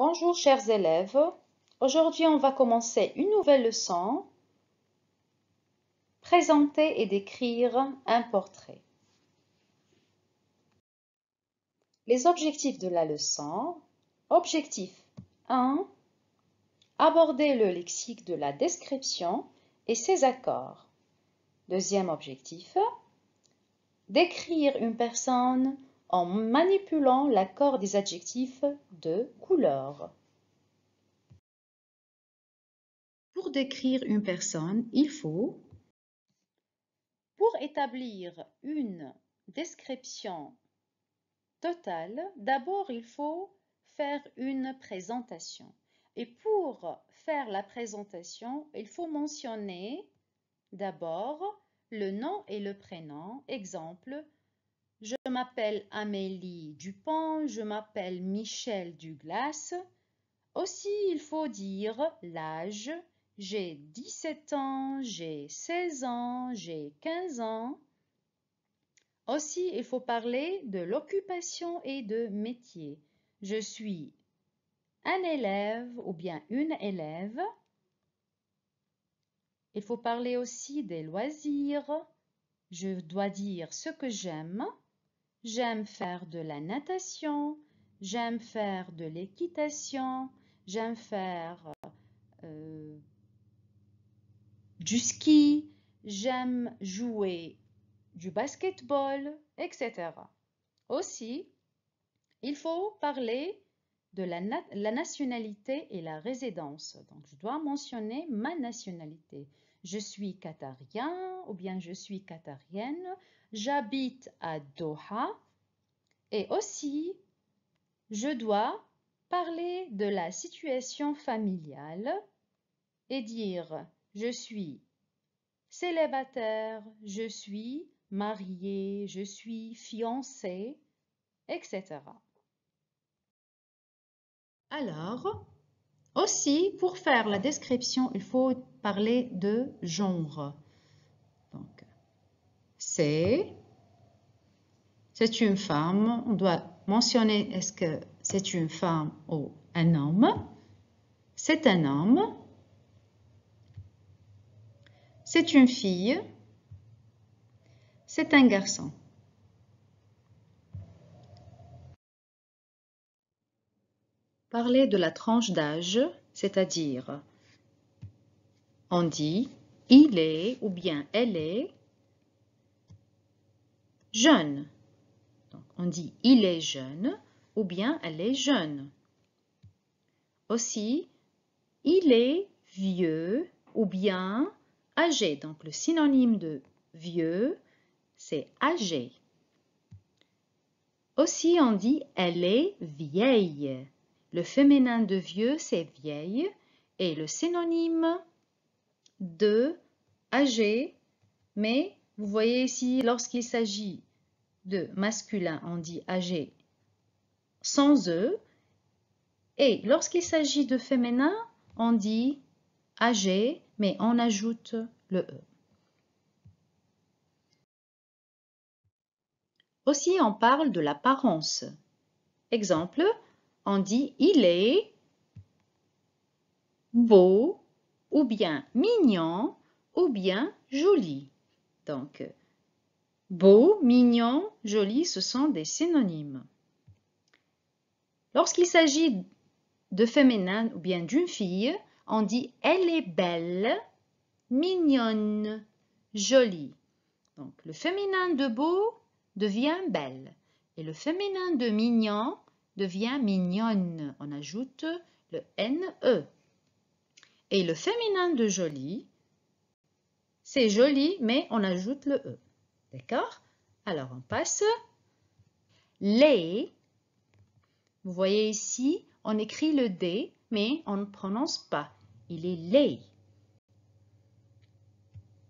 Bonjour chers élèves, aujourd'hui on va commencer une nouvelle leçon, présenter et décrire un portrait. Les objectifs de la leçon. Objectif 1. Aborder le lexique de la description et ses accords. Deuxième objectif. Décrire une personne en manipulant l'accord des adjectifs de couleur. Pour décrire une personne, il faut, pour établir une description totale, d'abord il faut faire une présentation. Et pour faire la présentation, il faut mentionner d'abord le nom et le prénom. Exemple, je m'appelle Amélie Dupont, je m'appelle Michel Douglas. Aussi, il faut dire l'âge. J'ai 17 ans, j'ai 16 ans, j'ai 15 ans. Aussi, il faut parler de l'occupation et de métier. Je suis un élève ou bien une élève. Il faut parler aussi des loisirs. Je dois dire ce que j'aime. J'aime faire de la natation, j'aime faire de l'équitation, j'aime faire du ski, j'aime jouer du basketball, etc. Aussi, il faut parler de la nationalité et la résidence. Donc, je dois mentionner ma nationalité. Je suis qatarien ou bien je suis qatarienne. J'habite à Doha. Et aussi, je dois parler de la situation familiale et dire je suis célibataire, je suis mariée, je suis fiancée, etc. Alors, aussi, pour faire la description, il faut parler de genre. Donc, c'est une femme. On doit mentionner est-ce que c'est une femme ou un homme. C'est un homme. C'est une fille. C'est un garçon. Parler de la tranche d'âge, c'est-à-dire on dit il est ou bien elle est jeune. Donc, on dit il est jeune ou bien elle est jeune. Aussi, il est vieux ou bien âgé. Donc, le synonyme de vieux, c'est âgé. Aussi, on dit elle est vieille. Le féminin de vieux, c'est vieille. Et le synonyme de âgé, mais vous voyez ici, lorsqu'il s'agit de masculin, on dit âgé sans E. Et lorsqu'il s'agit de féminin, on dit âgé, mais on ajoute le E. Aussi, on parle de l'apparence. Exemple, on dit il est beau, ou bien mignon, ou bien joli. Donc, beau, mignon, joli, ce sont des synonymes. Lorsqu'il s'agit de féminin ou bien d'une fille, on dit elle est belle, mignonne, jolie. Donc, le féminin de beau devient belle et le féminin de mignon devient mignonne. On ajoute le NE. Et le féminin de joli, c'est joli, mais on ajoute le E. D'accord? Alors, on passe. Les. Vous voyez ici, on écrit le D, mais on ne prononce pas. Il est les.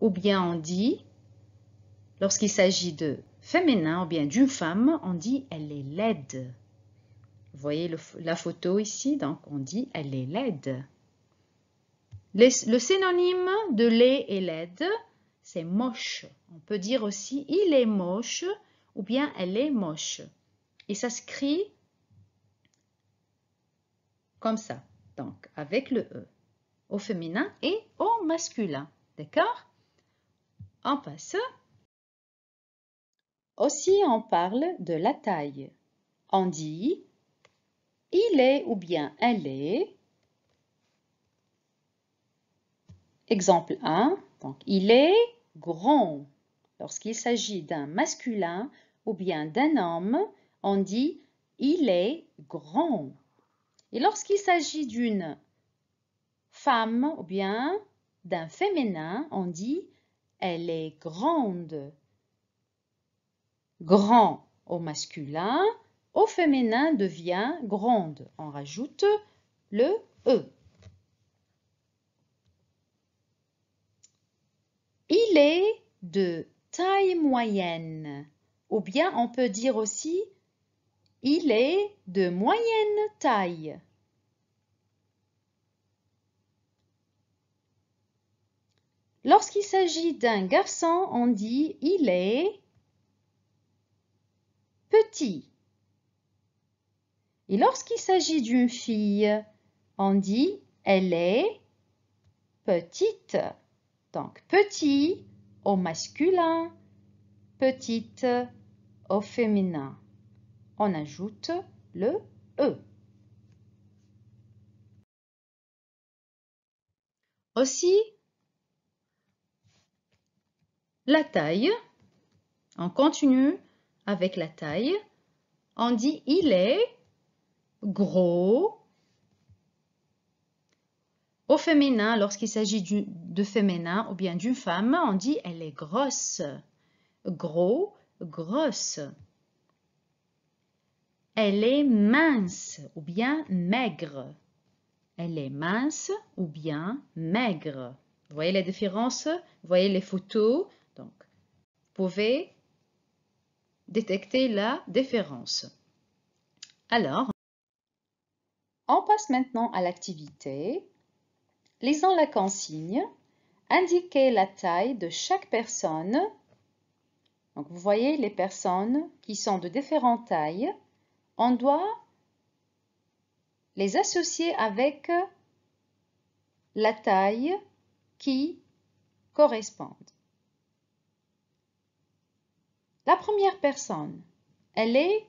Ou bien on dit, lorsqu'il s'agit de féminin ou bien d'une femme, on dit elle est laide. Vous voyez la photo ici, donc on dit elle est laide. Le synonyme de laid et laide, c'est moche. On peut dire aussi il est moche ou bien elle est moche. Et ça s'écrit comme ça. Donc, avec le E, au féminin et au masculin. D'accord? On passe. Aussi, on parle de la taille. On dit il est ou bien elle est. Exemple 1. Donc, il est grand. Lorsqu'il s'agit d'un masculin ou bien d'un homme, on dit il est grand. Et lorsqu'il s'agit d'une femme ou bien d'un féminin, on dit elle est grande. Grand au masculin, au féminin devient grande. On rajoute le E. Il est de taille moyenne. Ou bien on peut dire aussi il est de moyenne taille. Lorsqu'il s'agit d'un garçon, on dit il est petit. Et lorsqu'il s'agit d'une fille, on dit elle est petite. Donc petit au masculin, petite au féminin. On ajoute le E. Aussi, la taille. On continue avec la taille. On dit il est gros. Au féminin, lorsqu'il s'agit de féminin ou bien d'une femme, on dit elle est grosse. Gros, grosse. Elle est mince ou bien maigre. Elle est mince ou bien maigre. Vous voyez la différence? Vous voyez les photos? Donc, vous pouvez détecter la différence. Alors, on passe maintenant à l'activité. Lisons la consigne. Indiquez la taille de chaque personne. Donc, vous voyez les personnes qui sont de différentes tailles. On doit les associer avec la taille qui correspond. La première personne, elle est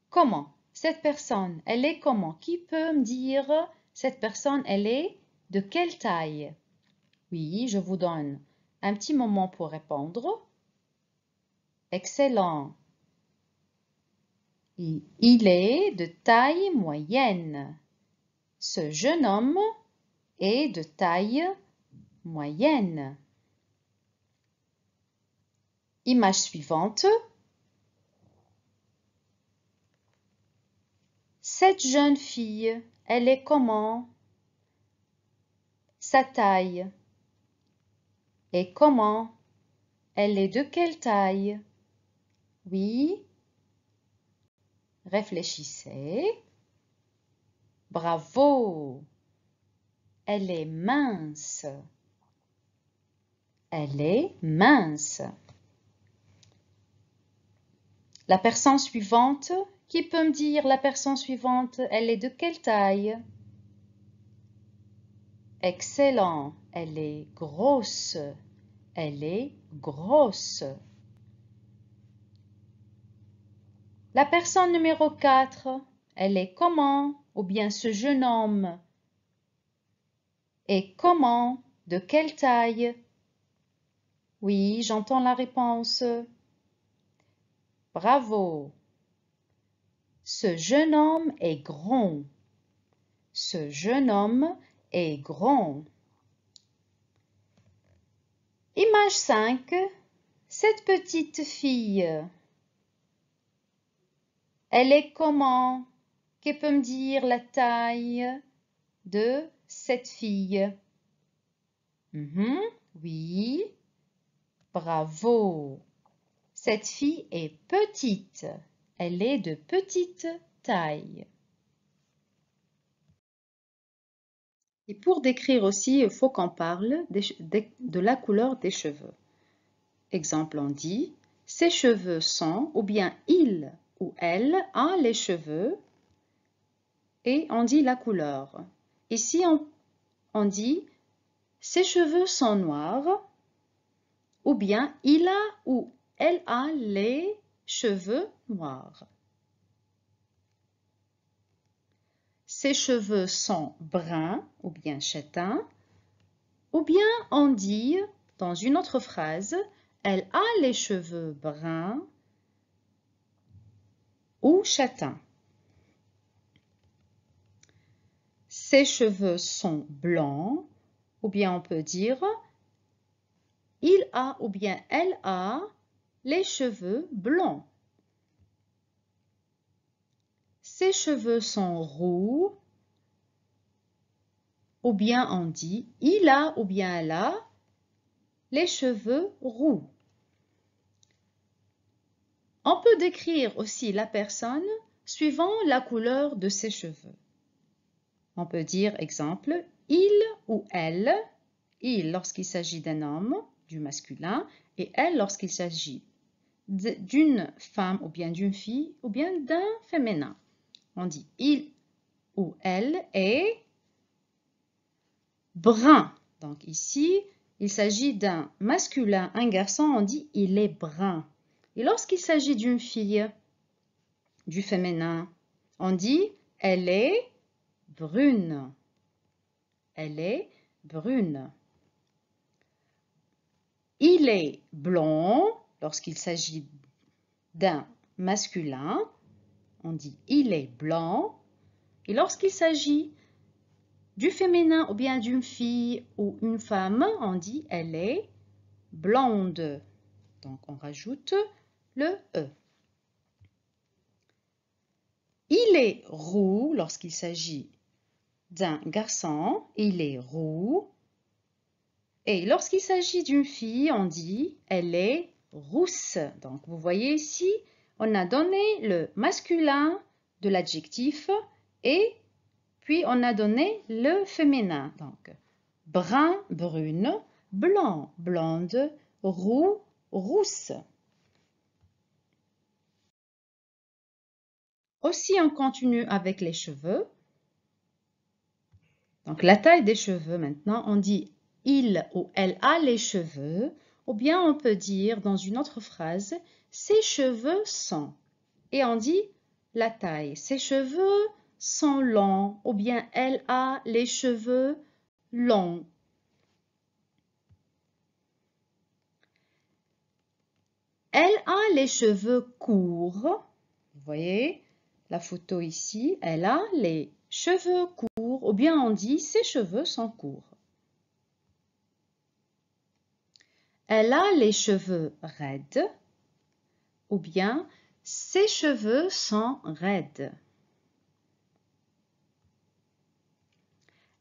comment? Cette personne, elle est comment? Qui peut me dire cette personne, elle est de quelle taille? Oui, je vous donne un petit moment pour répondre. Excellent. Il est de taille moyenne. Ce jeune homme est de taille moyenne. Image suivante. Cette jeune fille, elle est comment? Sa taille est comment? Elle est de quelle taille? Oui. Réfléchissez. Bravo. Elle est mince. Elle est mince. La personne suivante, qui peut me dire la personne suivante, elle est de quelle taille? Excellent. Elle est grosse. Elle est grosse. La personne numéro 4, elle est comment? Ou bien ce jeune homme est comment? De quelle taille? Oui, j'entends la réponse. Bravo. Ce jeune homme est grand. Ce jeune homme est grand. Image 5. Cette petite fille, elle est comment? Qui peut me dire la taille de cette fille? Oui, bravo. Cette fille est petite. Elle est de petite taille. Et pour décrire aussi, il faut qu'on parle de la couleur des cheveux. Exemple, on dit « Ses cheveux sont » ou bien « il » ou « elle » a les cheveux et on dit la couleur. Ici, on dit ses cheveux sont noirs ou bien il a ou elle a les cheveux noirs. Ses cheveux sont bruns ou bien châtains. Ou bien on dit dans une autre phrase, elle a les cheveux bruns ou châtains. Ses cheveux sont blancs, ou bien on peut dire il a ou bien elle a les cheveux blonds. Ses cheveux sont roux, ou bien on dit il a ou bien elle a les cheveux roux. On peut décrire aussi la personne suivant la couleur de ses cheveux. On peut dire, exemple, il ou elle, il lorsqu'il s'agit d'un homme, du masculin, et elle lorsqu'il s'agit d'une femme ou bien d'une fille ou bien d'un féminin. On dit il ou elle est brun. Donc ici, il s'agit d'un masculin, un garçon, on dit il est brun. Et lorsqu'il s'agit d'une fille, du féminin, on dit elle est brune. Elle est brune. Il est blond. Lorsqu'il s'agit d'un masculin, on dit il est blanc. Et lorsqu'il s'agit du féminin ou bien d'une fille ou une femme, on dit elle est blonde. Donc on rajoute le E. Il est roux lorsqu'il s'agit d'un garçon, il est roux. Et lorsqu'il s'agit d'une fille, on dit elle est rousse. Donc vous voyez ici, on a donné le masculin de l'adjectif et puis on a donné le féminin. Donc brun, brune, blanc, blonde, roux, rousse. Aussi, on continue avec les cheveux. Donc la taille des cheveux maintenant, on dit il ou elle a les cheveux, ou bien on peut dire dans une autre phrase, ses cheveux sont. Et on dit la taille, ses cheveux sont longs, ou bien elle a les cheveux longs. Elle a les cheveux courts. Vous voyez la photo ici, elle a les cheveux courts, ou bien on dit ses cheveux sont courts. Elle a les cheveux raides, ou bien ses cheveux sont raides.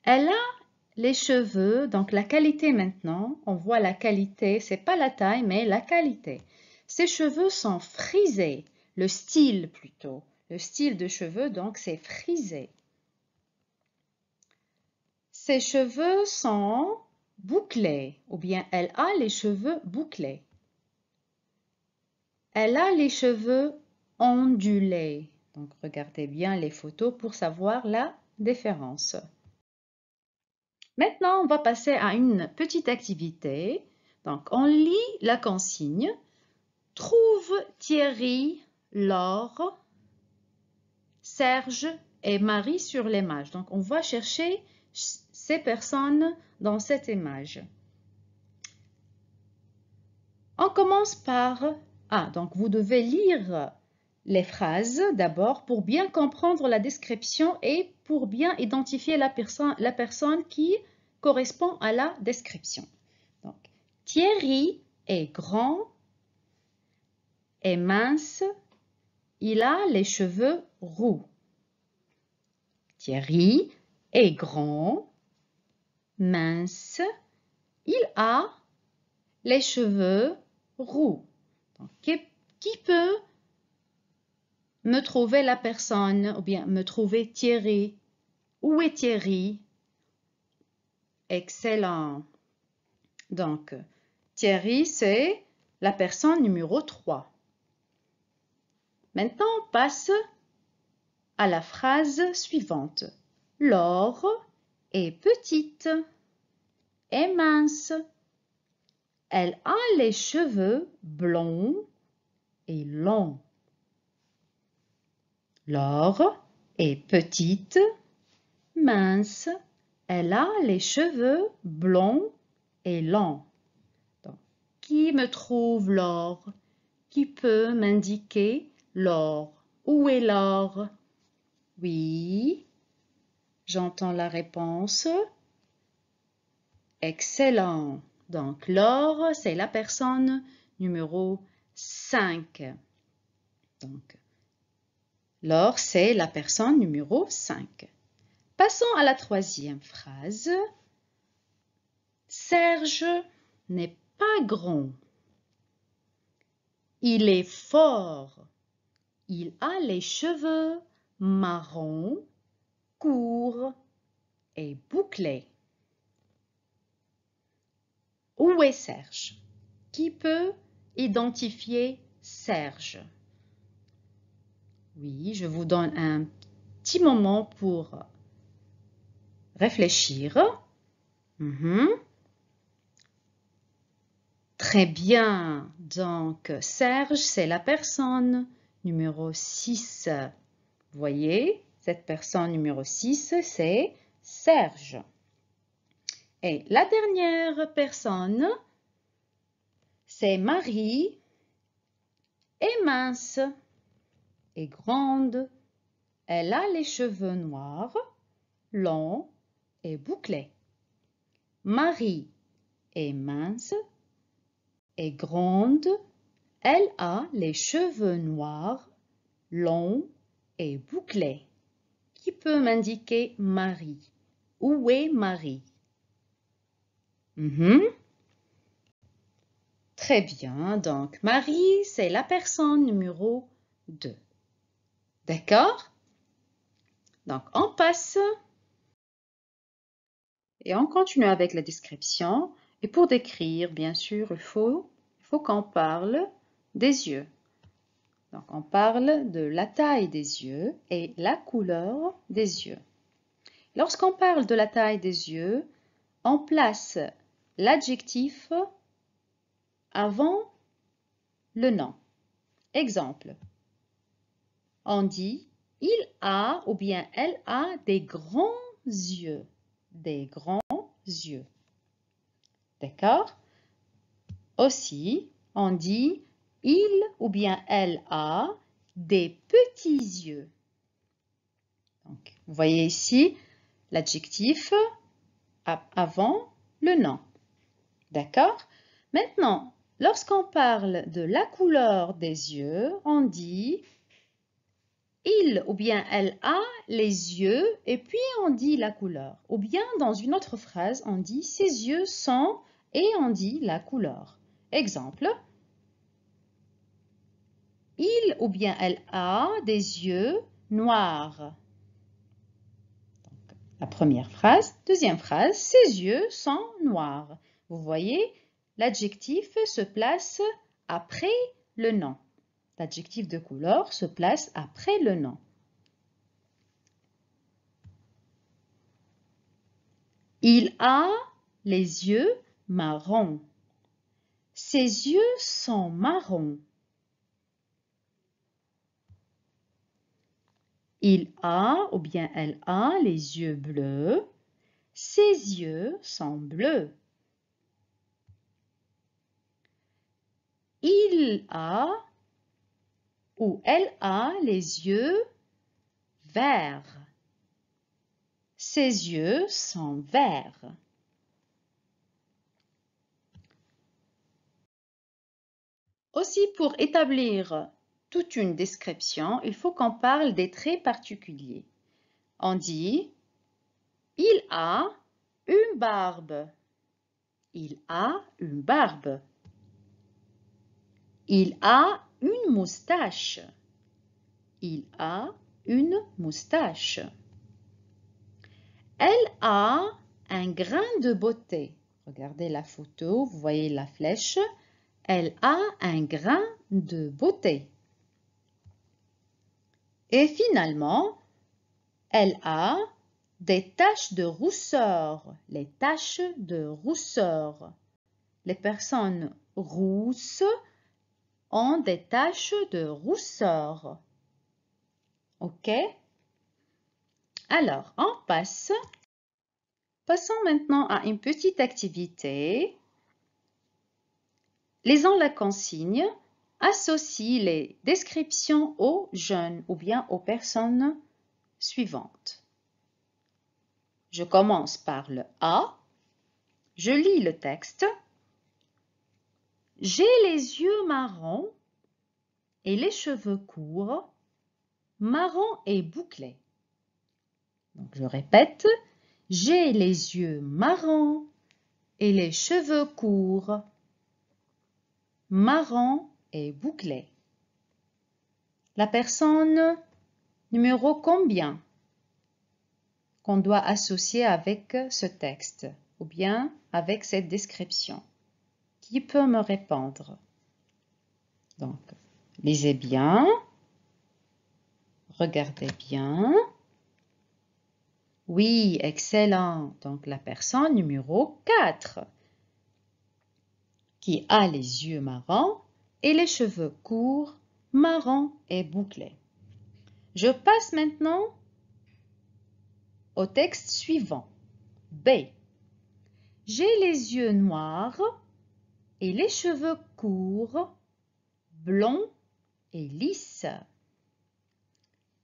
Elle a les cheveux, donc la qualité maintenant, on voit la qualité, c'est pas la taille, mais la qualité. Ses cheveux sont frisés, le style plutôt. Le style de cheveux, donc, c'est frisé. Ses cheveux sont bouclés, ou bien elle a les cheveux bouclés. Elle a les cheveux ondulés. Donc, regardez bien les photos pour savoir la différence. Maintenant, on va passer à une petite activité. Donc, on lit la consigne. Trouve Thierry, Laure, Serge et Marie sur l'image. Donc, on va chercher ces personnes dans cette image. On commence par... donc vous devez lire les phrases d'abord pour bien comprendre la description et pour bien identifier la personne qui correspond à la description. Donc, Thierry est grand et mince, il a les cheveux roux. Thierry est grand, mince, il a les cheveux roux. Donc, qui peut me trouver la personne ou bien me trouver Thierry? Où est Thierry? Excellent. Donc, Thierry, c'est la personne numéro 3. Maintenant, on passe à la phrase suivante. Laure est petite et mince. Elle a les cheveux blonds et longs. Laure est petite, mince. Elle a les cheveux blonds et longs. Donc, qui me trouve Laure? Qui peut m'indiquer Laure? Où est Laure? Oui, j'entends la réponse. Excellent. Donc, Laure, c'est la personne numéro 5. Donc, Laure, c'est la personne numéro 5. Passons à la troisième phrase. Serge n'est pas grand. Il est fort. Il a les cheveux marrons, courts et bouclés. Où est Serge? Qui peut identifier Serge? Oui, je vous donne un petit moment pour réfléchir. Très bien. Donc, Serge, c'est la personne numéro 6. Vous voyez, cette personne numéro 6, c'est Serge. Et la dernière personne, c'est Marie, est mince et grande. Elle a les cheveux noirs, longs et bouclés. Marie est mince et grande. Elle a les cheveux noirs, longs et bouclés. Qui peut m'indiquer Marie? Où est Marie? Très bien, donc Marie, c'est la personne numéro 2. D'accord? Donc, on passe et on continue avec la description. Et pour décrire, bien sûr, il faut qu'on parle des yeux. Donc, on parle de la taille des yeux et la couleur des yeux. Lorsqu'on parle de la taille des yeux, on place l'adjectif avant le nom. Exemple, on dit « il a » ou bien « elle a des grands yeux ». Des grands yeux. D'accord? Aussi, on dit « il » ou bien « elle a des petits yeux ». Donc, vous voyez ici l'adjectif avant le nom. D'accord? Maintenant, lorsqu'on parle de la couleur des yeux, on dit il ou bien elle a les yeux et puis on dit la couleur. Ou bien dans une autre phrase, on dit ses yeux sont et on dit la couleur. Exemple, il ou bien elle a des yeux noirs. Donc, la première phrase. Deuxième phrase, ses yeux sont noirs. Vous voyez, l'adjectif se place après le nom. L'adjectif de couleur se place après le nom. Il a les yeux marrons. Ses yeux sont marrons. Il a ou bien elle a les yeux bleus. Ses yeux sont bleus. Il a ou elle a les yeux verts. Ses yeux sont verts. Aussi, pour établir toute une description, il faut qu'on parle des traits particuliers. On dit « il a une barbe ». Il a une barbe. Il a une moustache. Il a une moustache. Elle a un grain de beauté. Regardez la photo, vous voyez la flèche. Elle a un grain de beauté. Et finalement, Elle a des taches de rousseur. Les taches de rousseur. Les personnes rousses ont des taches de rousseur. OK? Alors, on passe. Passons maintenant à une petite activité. Lisons la consigne. Associe les descriptions aux jeunes ou bien aux personnes suivantes. Je commence par le A. Je lis le texte. J'ai les yeux marrons et les cheveux courts, marrons et bouclés. Donc, je répète. J'ai les yeux marrons et les cheveux courts, marrons et bouclés. La personne numéro combien qu'on doit associer avec ce texte ou bien avec cette description? Qui peut me répondre? Donc, lisez bien, regardez bien. Oui, excellent. Donc, la personne numéro 4 qui a les yeux marrons et les cheveux courts, marrons et bouclés. Je passe maintenant au texte suivant. B. J'ai les yeux noirs et les cheveux courts, blonds et lisses.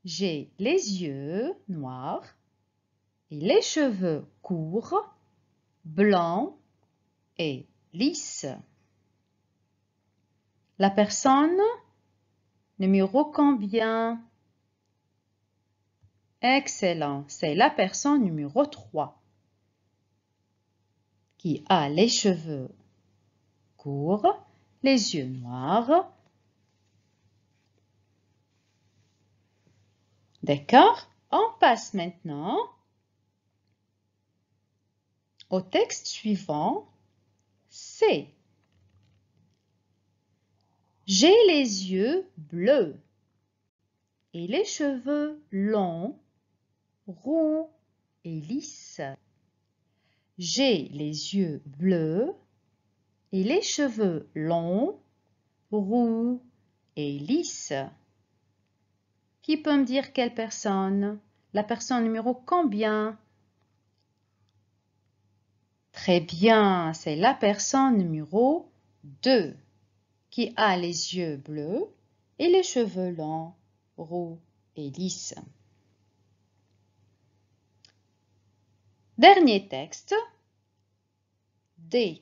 J'ai les yeux noirs et les cheveux courts, blancs et lisses. La personne numéro combien? Excellent, c'est la personne numéro 3 qui a les cheveux courts, les yeux noirs. D'accord? On passe maintenant au texte suivant. C. J'ai les yeux bleus et les cheveux longs, roux et lisses. J'ai les yeux bleus et les cheveux longs, roux et lisses. Qui peut me dire quelle personne? La personne numéro combien? Très bien, c'est la personne numéro 2 qui a les yeux bleus et les cheveux longs, roux et lisses. Dernier texte. D.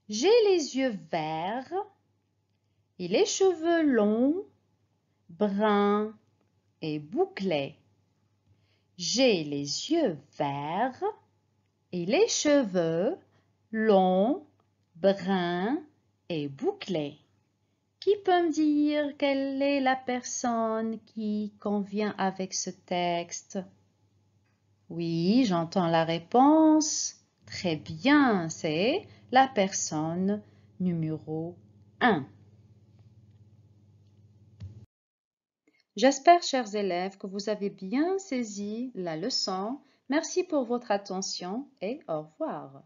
J'ai les yeux verts et les cheveux longs, bruns et bouclés. J'ai les yeux verts et les cheveux longs, bruns et bouclés. Qui peut me dire quelle est la personne qui convient avec ce texte? Oui, j'entends la réponse. Très bien, c'est la personne numéro 1. J'espère, chers élèves, que vous avez bien saisi la leçon. Merci pour votre attention et au revoir.